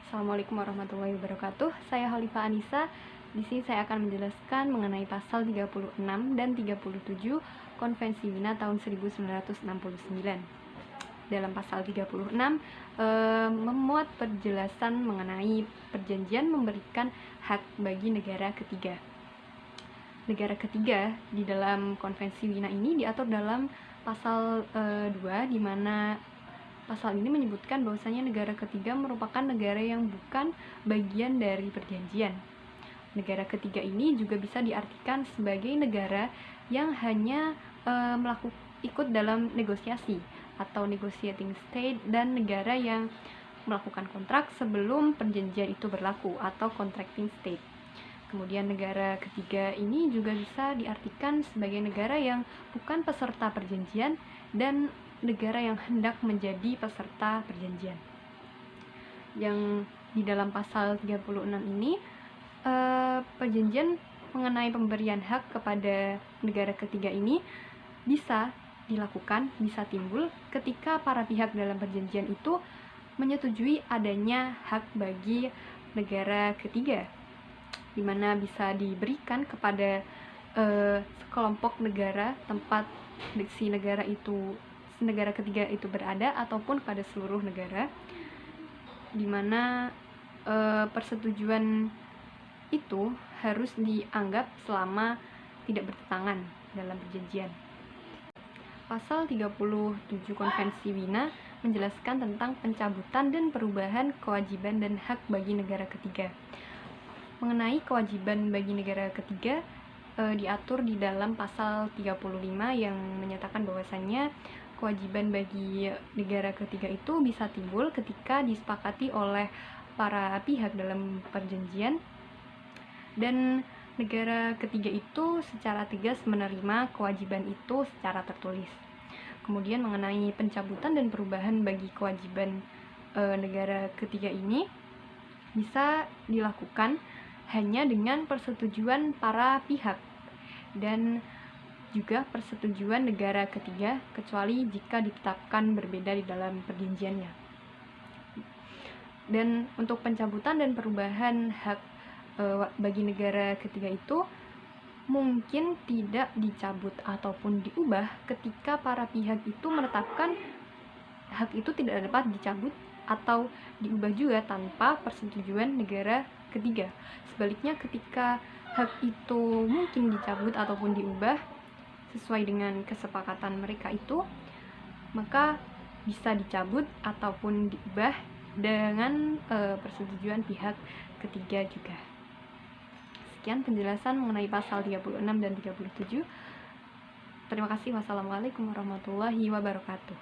Assalamualaikum warahmatullahi wabarakatuh. Saya Khalifah Anissa. Di sini saya akan menjelaskan mengenai pasal 36 dan 37 Konvensi Wina tahun 1969. Dalam pasal 36 memuat penjelasan mengenai perjanjian memberikan hak bagi negara ketiga. Negara ketiga di dalam Konvensi Wina ini diatur dalam pasal 2, di mana pasal ini menyebutkan bahwasanya negara ketiga merupakan negara yang bukan bagian dari perjanjian. Negara ketiga ini juga bisa diartikan sebagai negara yang hanya ikut dalam negosiasi atau negotiating state, dan negara yang melakukan kontrak sebelum perjanjian itu berlaku atau contracting state. Kemudian negara ketiga ini juga bisa diartikan sebagai negara yang bukan peserta perjanjian dan negara yang hendak menjadi peserta perjanjian. Yang di dalam pasal 36 ini perjanjian mengenai pemberian hak kepada negara ketiga ini bisa dilakukan, bisa timbul ketika para pihak dalam perjanjian itu menyetujui adanya hak bagi negara ketiga, di mana bisa diberikan kepada sekelompok negara tempat si negara ketiga itu berada, ataupun pada seluruh negara, di mana persetujuan itu harus dianggap selama tidak bertentangan dalam perjanjian. Pasal 37 Konvensi Wina menjelaskan tentang pencabutan dan perubahan kewajiban dan hak bagi negara ketiga. Mengenai kewajiban bagi negara ketiga diatur di dalam pasal 35 yang menyatakan bahwasannya kewajiban bagi negara ketiga itu bisa timbul ketika disepakati oleh para pihak dalam perjanjian, dan negara ketiga itu secara tegas menerima kewajiban itu secara tertulis. Kemudian mengenai pencabutan dan perubahan bagi kewajiban negara ketiga ini bisa dilakukan hanya dengan persetujuan para pihak dan juga persetujuan negara ketiga, kecuali jika ditetapkan berbeda di dalam perjanjiannya. Dan untuk pencabutan dan perubahan hak bagi negara ketiga itu mungkin tidak dicabut ataupun diubah ketika para pihak itu menetapkan hak itu tidak dapat dicabut atau diubah juga tanpa persetujuan negara ketiga. Sebaliknya, ketika hak itu mungkin dicabut ataupun diubah sesuai dengan kesepakatan mereka itu, maka bisa dicabut ataupun diubah dengan persetujuan pihak ketiga juga. Sekian penjelasan mengenai pasal 36 dan 37. Terima kasih. Wassalamualaikum warahmatullahi wabarakatuh.